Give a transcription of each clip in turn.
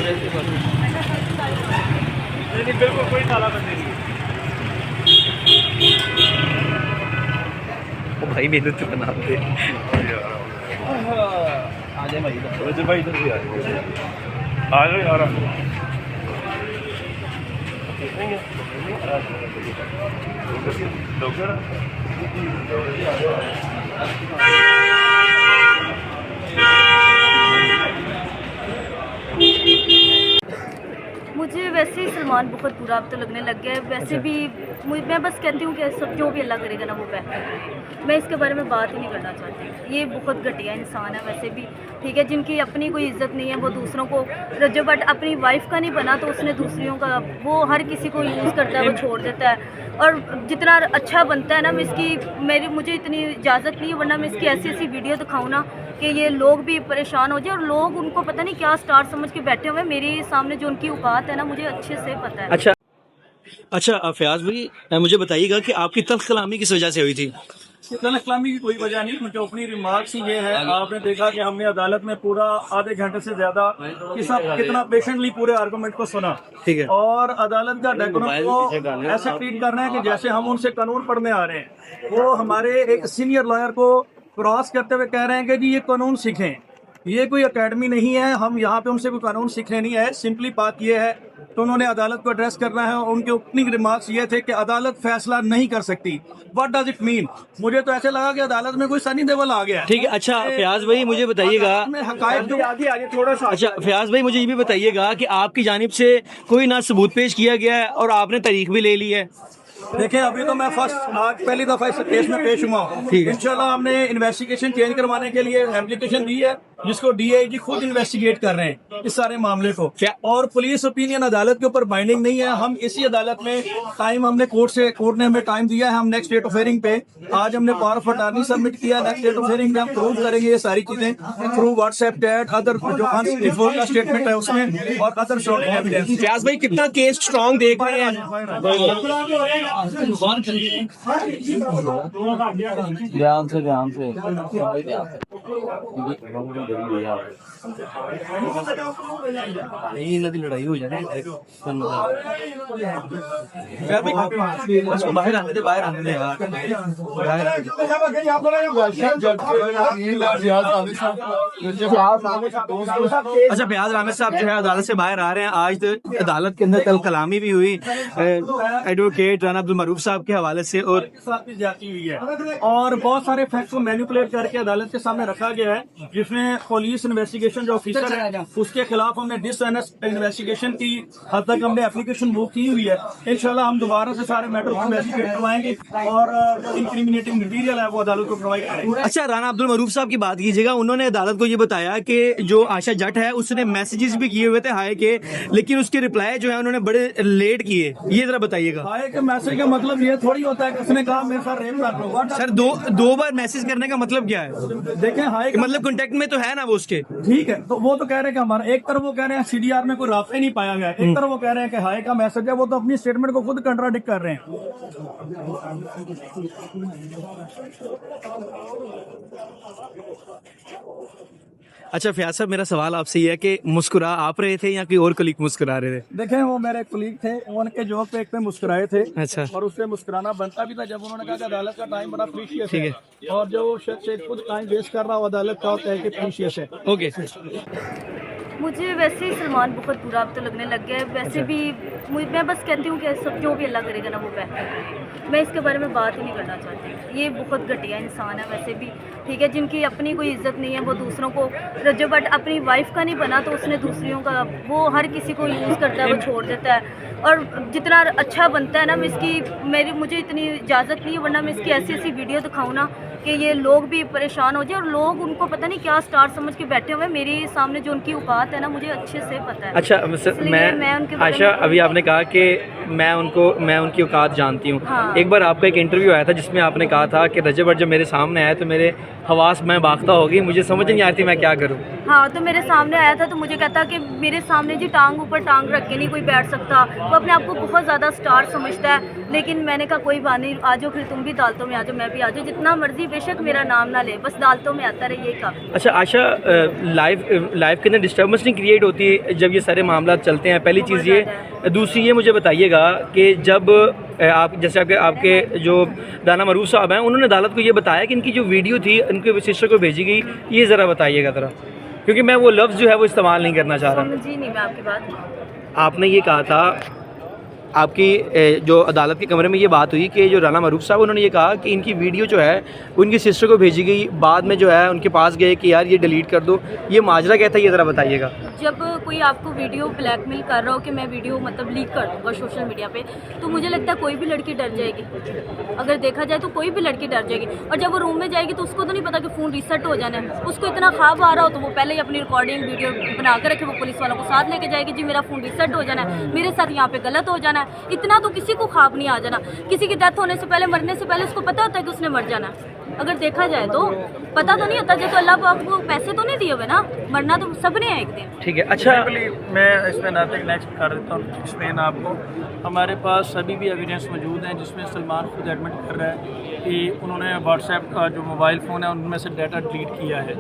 नहीं बिल्कुल कोई तालाबंदी नहीं। ओ भाई मेहनत तो बना दे। आ जाए भाई इधर भाई इधर भी आ जाओ यार। मुझे वैसे ही सलमान बहुत बुरा अब तो लगने लग गया है। वैसे भी मैं बस कहती हूँ कि सब जो भी अल्लाह करेगा ना वो बेहतर है। मैं इसके बारे में बात ही नहीं करना चाहती। ये बहुत घटिया इंसान है वैसे भी, ठीक है, जिनकी अपनी कोई इज्जत नहीं है, वो दूसरों को जो बट अपनी वाइफ का नहीं बना तो उसने दूसरों का, वो हर किसी को यूज़ करता है, वो छोड़ देता है। और जितना अच्छा बनता है ना, मैं मुझे इतनी इजाज़त नहीं है, वरना मैं इसकी ऐसी ऐसी वीडियो दिखाऊँ ना कि ये लोग भी परेशान हो जाए, और लोग उनको पता नहीं क्या स्टार समझ के बैठे हुए हैं। मेरे सामने जो उनकी औकात है ना, मुझे अच्छे से पता है। अच्छा फयाज भाई, मुझे बताइएगा कि आपकी तल्ख कलामी किस वजह से हुई थी? कलामी की कोई वजह नहीं, क्योंकि अपनी रिमार्क्स ही ये है। आपने देखा कि हमने अदालत में पूरा आधे घंटे से ज्यादा कितना पेशेंटली पूरे आर्गुमेंट को सुना, ठीक है, और अदालत का डेकोरम को ऐसे ट्रीट कर रहे हैं कि जैसे हम उनसे कानून पढ़ने आ रहे हैं। वो हमारे एक सीनियर लॉयर को क्रॉस करते हुए कह रहे हैं कि जी ये कानून सीखें, ये कोई एकेडमी नहीं है, हम यहाँ पे उनसे कोई कानून सीखने नहीं आए। सिंपली बात ये है, तो उन्होंने अदालत को एड्रेस करना है, और उनके ओपनिंग रिमार्क्स ये थे कि अदालत फैसला नहीं कर सकती। What does it mean? मुझे तो ऐसे लगा कि अदालत में कोई सनी देओल आ गया। ठीक है। अच्छा फयाज भाई मुझे बताइएगा, आगे थोड़ा सा। अच्छा फयाज भाई मुझे ये भी बताइएगा कि आपकी जानिब से कोई ना सबूत पेश किया गया है और आपने तारीख भी ले ली है? देखिए, अभी तो मैं आज पहली दफा इस केस में पेश हुआ हूँ। इंशाल्लाह हमने इन्वेस्टिगेशन चेंज करवाने के लिए एप्लीकेशन दी है, जिसको डीआईजी खुद इन्वेस्टिगेट कर रहे हैं इस सारे मामले को। और पुलिस ओपिनियन अदालत के ऊपर बाइंडिंग नहीं है। हम इसी अदालत में टाइम हमने कोर्ट ने हमें टाइम दिया है। हम नेक्स्ट डेट ऑफ हियरिंग पे आज हमने पावर ऑफ अटॉर्नी सबमिट किया। नेक्स्ट डेट ऑफ हियरिंग पे हम प्रूव करेंगे ये सारी चीजें थ्रू व्हाट्सएप चैट, अदर जो बिफोर का स्टेटमेंट है उसमें, और अदर शॉर्ट एविडेंस। फयाज भाई कितना केस स्ट्रॉन्ग देख रहे हैं? ध्यान से लड़ाई हो जाए बाहर आने दे, बाहर आने दे यार। अच्छा फयाज अहमद साहब जो है अदालत से बाहर आ रहे हैं। आज तो अदालत के अंदर कल कलामी भी हुई एडवोकेट राना अब्दुल मरूफ साहब के हवाले से, और साथ भी जाती हुई है, और बहुत सारे फैक्ट्स को मैनिपुलेट करके अदालत के सामने रखा गया है, जिसमें पुलिस इन्वेस्टिगेशन जो ऑफिसर है उसके खिलाफ हमने डिसऑनेस्ट इन्वेस्टिगेशन की हद तक हमने एप्लीकेशन मूव की हुई है। इंशाल्लाह हम दोबारा से सारे मैटर को इन्वेस्टिगेट करवाएंगे, और इंक्रिमिनेटिंग मटीरियल है वो अदालत को प्रोवाइड करेंगे। अच्छा राना अब्दुल मरूफ साहब की बात कीजिएगा, उन्होंने अदालत को ये बताया कि जो आशा जट है उसने मैसेजेस भी किए हुए थे हाय के, लेकिन उसके रिप्लाई जो है उन्होंने बड़े लेट किए। ये जरा बताइएगा। हाय के मैसेज का मतलब ये थोड़ी होता है कि उसने कहा मेरे साथ रेप कर लो। सर दो बार मैसेज करने का मतलब क्या है? देखें, हाय मतलब कांटेक्ट में तो है ना वो उसके, ठीक है, तो वो तो कह रहे हैं कि हमारा, एक तरफ वो कह रहे हैं सीडीआर में कोई रास्ता ही नहीं पाया गया, एक तरफ वो कह रहे हैं कि हाय का मैसेज है। वो तो अपनी स्टेटमेंट को खुद कंट्राडिक्ट कर रहे हैं। अच्छा फयाज साहब मेरा सवाल आपसे ये है कि मुस्कुरा आप रहे थे या कोई और कलीग मुस्कुरा रहे थे? देखें, वो मेरे कलीग थे, उनके जोक पे एक पे मुस्कुराए थे। अच्छा। और उससे मुस्कुराना बनता भी था जब उन्होंने कहा कि अदालत का टाइम बड़ा प्रीशियस है, और जो शख्स खुद टाइम वेस्ट कर रहा हो अदालत का होता है कि प्रीशियस है। ओके। मुझे वैसे ही सलमान बहुत बुरा अब तो लगने लग गया है। वैसे भी मैं बस कहती हूँ कि सब जो भी अल्लाह करेगा ना वो बेहतर है। मैं इसके बारे में बात ही नहीं करना चाहती। ये बहुत घटिया इंसान है वैसे भी, ठीक है, जिनकी अपनी कोई इज्जत नहीं है, वो दूसरों को जो बट अपनी वाइफ का नहीं बना तो उसने दूसरों का, वो हर किसी को यूज़ करता है, वो छोड़ देता है। और जितना अच्छा बनता है ना, मुझे इतनी इजाज़त नहीं है, वरना मैं इसकी ऐसी ऐसी वीडियो दिखाऊँ ना कि ये लोग भी परेशान हो जाए, और लोग उनको पता नहीं क्या स्टार समझ के बैठे हुए हैं। मेरे सामने जो उनकी औकात है ना, मुझे अच्छे से पता है। अच्छा मैं उनके आशा, अभी आपने कहा कि मैं उनकी औकात जानती हूँ। हाँ। एक बार आपका एक इंटरव्यू आया था जिसमें आपने कहा था कि रजब जब मेरे सामने आए तो मेरे हवास में बाख्ता होगी, मुझे समझ नहीं आती मैं क्या करूँ। हाँ, तो मेरे सामने आया था तो मुझे कहता कि मेरे सामने जी टांग ऊपर टांग रख के नहीं कोई बैठ सकता। वो अपने आप को बहुत ज़्यादा स्टार समझता है। लेकिन मैंने कहा कोई बात नहीं, आ जाओ फिर तुम भी अदालतों में आ जाओ, मैं भी आ जाओ, जितना मर्जी बेशक मेरा नाम ना ले, बस अदालतों में आता रहे, यही काफ़ी। अच्छा आशा, लाइव के अंदर डिस्टर्बेंस नहीं क्रिएट होती जब ये सारे मामला चलते हैं? पहली चीज़ ये, दूसरी ये मुझे बताइएगा कि जब आप जैसे आपके जो दाना मरूफ साहब हैं, उन्होंने अदालत को ये बताया कि इनकी जो वीडियो थी उनके सिस्टर को भेजी गई, ये ज़रा बताइएगा ज़रा, क्योंकि मैं वो लफ्ज़ जो है वो इस्तेमाल नहीं करना चाह रहा। समझी नहीं मैं आपकी बात। आपने ये कहा था, आपकी जो अदालत के कमरे में ये बात हुई कि जो राना मरूफ साहब, उन्होंने ये कहा कि इनकी वीडियो जो है उनकी सिस्टर को भेजी गई, बाद में जो है उनके पास गए कि यार ये डिलीट कर दो, ये माजरा क्या था, ये ज़रा बताइएगा। जब कोई आपको वीडियो ब्लैकमेल कर रहा हो कि मैं वीडियो मतलब लीक कर दूंगा सोशल मीडिया पे, तो मुझे लगता है कोई भी लड़की डर जाएगी। अगर देखा जाए तो कोई भी लड़की डर जाएगी। और जब वो रूम में जाएगी तो उसको तो नहीं पता कि फ़ोन रीसेट हो जाना है। उसको इतना ख्वाब आ रहा हो तो वो पहले ही अपनी रिकॉर्डिंग वीडियो बना कर रखे, वो पुलिस वालों को साथ लेके जाएगी, जी मेरा फ़ोन रीसेट हो जाना है, मेरे साथ यहाँ पे गलत हो जाना है। इतना तो किसी को ख्वाब नहीं आ जाना। किसी की डेथ होने से पहले, मरने से पहले उसको पता होता है कि उसने मर जाना है। अगर देखा जाए तो पता तो नहीं होता, जब तो अल्लाह पाक को पैसे तो नहीं दिए हुए ना, मरना तो सबने है एक दिन। ठीक है। अच्छा, मैं इसमें नाते नेक्स्ट कर देता हूँ एक्सप्लेन आपको। हमारे पास अभी भी एविडेंस मौजूद हैं जिसमें सलमान खुद एडमिट कर रहा है कि उन्होंने व्हाट्सएप का जो मोबाइल फ़ोन है उनमें से डाटा डिलीट किया है,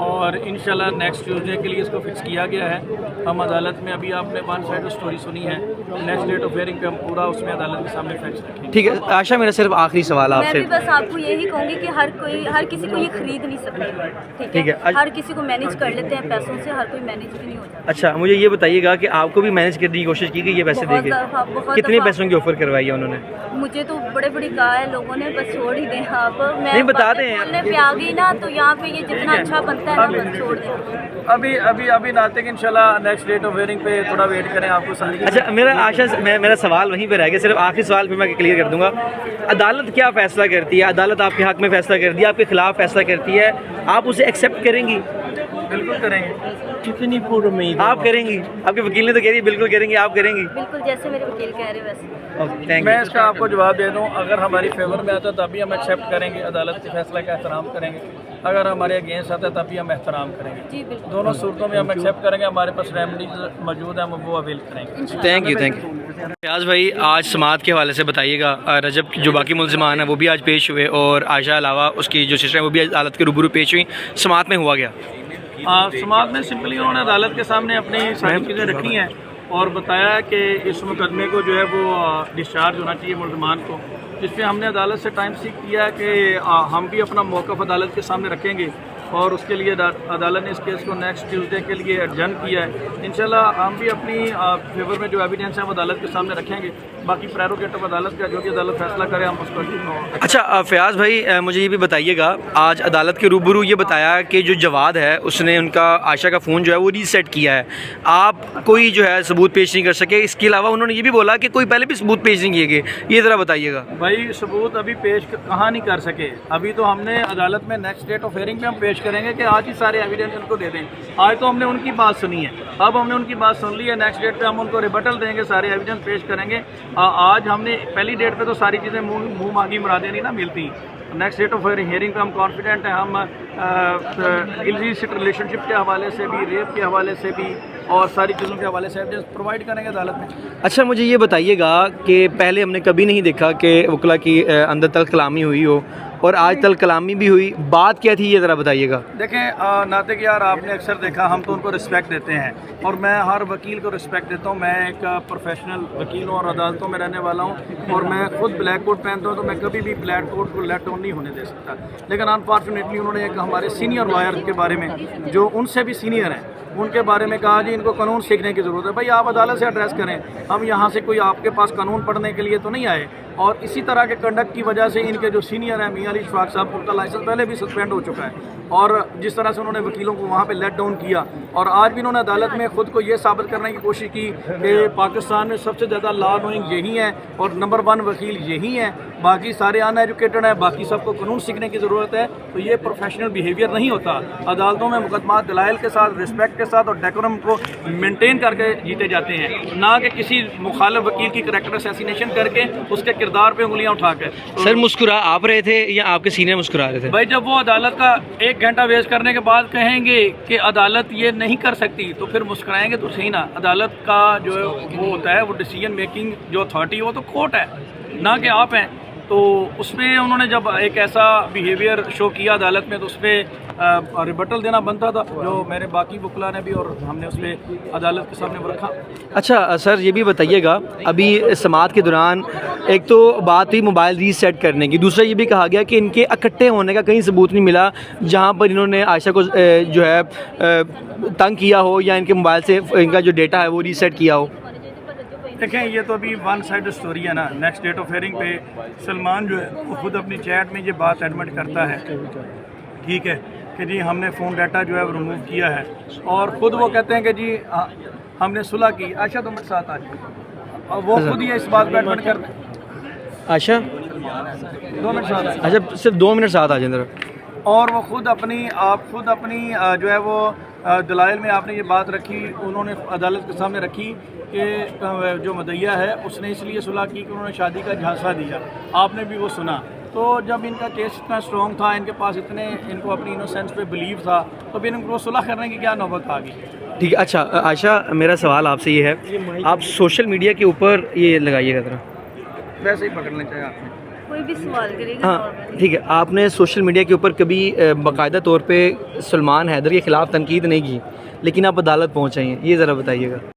और इंशाल्लाह नेक्स्ट ट्यूसडे के लिए इसको फिक्स किया गया है। हम अदालत में, अभी आपने वन साइड स्टोरी सुनी है, नेक्स्ट डेट ऑफ हियरिंग पे हम पूरा उसमें अदालत के सामने फैक्स रखेंगे। ठीक है आशा, मेरा सिर्फ आखिरी सवाल मैं आपसे। भी बस आपको यही कहूँगी कि हर किसी को ये खरीद नहीं सकते, ठीक है? हर किसी को मैनेज कर लेते हैं पैसों से, हर कोई मैनेज भी नहीं हो जाता। अच्छा, मुझे ये बताइएगा कि आपको भी मैनेज करने की कोशिश की गई ये पैसे बहुत देके? दफ़ा कितने पैसों की ऑफर करवाई है उन्होंने? मुझे तो बड़े बड़ी कहा है लोगों ने, बस छोड़ ही दें आप। मैं नहीं, बता दें। बोलने पे आ गई ना तो यहाँ पे ये जितना अच्छा बनता है ना, बस छोड़ दें। अभी नाते कि इंशाल्लाह नेक्स्ट डेट ऑफ हियरिंग पे थोड़ा वेट करें, आपको समझ। अच्छा, मेरा आशा, मेरा सवाल वहीं पे रह गया, सिर्फ आखिरी सवाल फिर मैं क्लियर कर दूंगा। अदालत क्या फैसला करती है? अदालत आपके हक में फैसला करती है, आपके खिलाफ फैसला करती है, आप उसे एक्सेप्ट करेंगी? बिल्कुल करेंगे। कितनी पूर्ण उम्मीद आप करेंगी? आपके वकील ने तो कह रही बिल्कुल करेंगी, आप करेंगी? बिल्कुल जैसे मेरे वकील कह रहे वैसे। थैंक मैं यू। इसका आपको जवाब दे दूं, अगर हमारी फेवर में आता तभी हम एक्सेप्ट करेंगे, अदालत के फैसला का एहतराम करेंगे। अगर हमारे अगेंस्ट आता तभी हम एहतराम करेंगे। जी बिल्कुल। दोनों सूरतों में हम एक्सेप्ट करेंगे, हमारे पास रेमेडीज मौजूद हैं, हम वो अवेल करेंगे। Thank you. फयाज भाई, आज समात के हवाले से बताइएगा। रजब जो बाकी मुल्ज़िमान हैं वो भी आज पेश हुए, और आयशा अलावा उसकी जो सिस्टर है वो भी अदालत के रूबरू पेश हुई। समात में हुआ गया? समाज में सिंपली उन्होंने अदालत के सामने अपनी सारी चीज़ें रखी हैं और बताया कि इस मुकदमे को जो है वो डिस्चार्ज होना चाहिए मुल्ज़िमान को, जिसपे हमने अदालत से टाइम सीख किया कि हम भी अपना मौक़िफ़ अदालत के सामने रखेंगे, और उसके लिए अदालत ने इस केस को नेक्स्ट ट्यूसडे के लिए एडजर्न किया है। इंशाल्लाह हम भी अपनी फेवर में जो एविडेंस है वो अदालत के सामने रखेंगे। बाकी प्रेरोगेटिव अदालत का, जो भी अदालत फैसला करे हम उसको। अच्छा फयाज भाई, मुझे ये भी बताइएगा, आज अदालत के रूबरू ये बताया कि जो जवाद है उसने उनका आयशा का फ़ोन जो है वो रीसेट किया है, आप कोई जो है सबूत पेश नहीं कर सके। इसके अलावा उन्होंने ये भी बोला कि कोई पहले भी सबूत पेश नहीं किए गए, ये ज़रा बताइएगा। भाई सबूत अभी पेश कहाँ नहीं कर सके, अभी तो हमने अदालत में नेक्स्ट डेट ऑफ हियरिंग पे हम पेश करेंगे कि आज ही सारे एविडेंस उनको दे दें। आज तो हमने उनकी बात सुनी है, अब हमने उनकी बात सुन ली है, नेक्स्ट डेट पे हम उनको रिबटल देंगे, सारे एविडेंस पेश करेंगे। आज हमने पहली डेट पे तो सारी चीज़ें मुँह मांगी मुरादें नहीं ना मिलती। नेक्स्ट डेट ऑफ हियरिंग पे हम कॉन्फिडेंट हैं, हम इलिसिट रिलेशनशिप के हवाले से भी, रेप के हवाले से भी, और सारी चीज़ों के हवाले से एविडेंस प्रोवाइड करेंगे अदालत में। अच्छा, मुझे ये बताइएगा कि पहले हमने कभी नहीं देखा कि वकला की अंदर तल कलामी हुई हो, और आज तल कलामी भी हुई, बात क्या थी ये ज़रा बताइएगा। देखें नातिक यार, आपने अक्सर देखा, हम तो उनको रिस्पेक्ट देते हैं, और मैं हर वकील को रिस्पेक्ट देता हूँ। मैं एक प्रोफेशनल वकील हूँ और अदालतों में रहने वाला हूँ, और मैं खुद ब्लैक कोट पहनता हूँ, तो मैं कभी भी ब्लैक कोट को लेट डाउन नहीं होने दे सकता। लेकिन अनफॉर्चुनेटली उन्होंने एक हमारे सीनियर लॉयर के बारे में, जो उनसे भी सीनियर हैं, उनके बारे में कहा जी इनको कानून सीखने की ज़रूरत है। भाई आप अदालत से एड्रेस करें, हम यहाँ से कोई आपके पास कानून पढ़ने के लिए तो नहीं आए। और इसी तरह के कंडक्ट की वजह से इनके जो सीनियर हैं मियां अली इशफाक साहब, उनका लाइसेंस पहले भी सस्पेंड हो चुका है, और जिस तरह से उन्होंने वकीलों को वहाँ पे लेट डाउन किया, और आज भी उन्होंने अदालत में ख़ुद को ये साबित करने की कोशिश की कि पाकिस्तान में सबसे ज़्यादा लॉ नोइंग यही हैं और नंबर 1 वकील यही हैं, बाकी सारे अनएजुकेटेड हैं, बाकी सबको कानून सीखने की ज़रूरत है। तो ये प्रोफेशनल बिहेवियर नहीं होता। अदालतों में मुकदमा दलाइल के साथ, रिस्पेक्ट के साथ और डेकोरम को मेनटेन करके जीते जाते हैं, ना कि किसी मुखालिफ वकील की करैक्टर असैसिनेशन करके उसके किरदार पे उंगलियां उठा के। सर मुस्कुरा आप रहे थे या आपके सीनियर मुस्कुरा रहे थे? भाई जब वो अदालत का 1 घंटा वेस्ट करने के बाद कहेंगे कि अदालत ये नहीं कर सकती तो फिर मुस्कुराएंगे तो सही ना। अदालत का जो वो होता है वो डिसीजन मेकिंग जो अथॉरिटी वो तो कोर्ट है ना कि आप हैं। तो उसमें उन्होंने जब एक ऐसा बिहेवियर शो किया अदालत में तो उस पर रिबटल देना बनता था, जो मेरे बाकी वकला ने भी, और हमने उस पर अदालत के सामने वो रखा। अच्छा सर ये भी बताइएगा, अभी समाअत के दौरान एक तो बात हुई मोबाइल रीसेट करने की, दूसरा ये भी कहा गया कि इनके इकट्ठे होने का कहीं सबूत नहीं मिला जहाँ पर इन्होंने आयशा को जो है तंग किया हो या इनके मोबाइल से इनका जो डेटा है वो रीसेट किया हो। देखें ये तो अभी वन साइड स्टोरी है ना। नेक्स्ट डेट ऑफ हियरिंग पे सलमान जो है वो खुद अपनी चैट में ये बात एडमिट करता है, ठीक है, कि जी हमने फ़ोन डाटा जो है वो रिमूव किया है, और ख़ुद वो कहते हैं कि जी हमने सुलह की। आयशा तो मेरे साथ आ जाए, और वो खुद ही इस बात पर एडमिट करते हैं। आयशा 2 मिनट साथ आ। अच्छा सिर्फ 2 मिनट साथ आ जाए। और वो खुद अपनी जो है वो दलाइल में आपने ये बात रखी, उन्होंने अदालत के सामने रखी कि जो मदैया है उसने इसलिए सुलह की कि उन्होंने शादी का झांसा दिया, आपने भी वो सुना। तो जब इनका केस इतना स्ट्रॉन्ग था, इनके पास इतने, इनको अपनी इनोसेंस पे बिलीव था, तो फिर इनको सुलह करने की क्या नौबत आ गई? ठीक है। अच्छा आयशा मेरा सवाल आपसे ये है, आप सोशल मीडिया के ऊपर ये लगाइएगा ज़रा, वैसे ही पकड़ लें चाहे आपने कोई भी सवाल करेगा। हाँ ठीक है। आपने सोशल मीडिया के ऊपर कभी बाकायदा तौर पे सलमान हैदर के ख़िलाफ़ तनकीद नहीं की, लेकिन आप अदालत पहुँच आई हैं, ये ज़रा बताइएगा।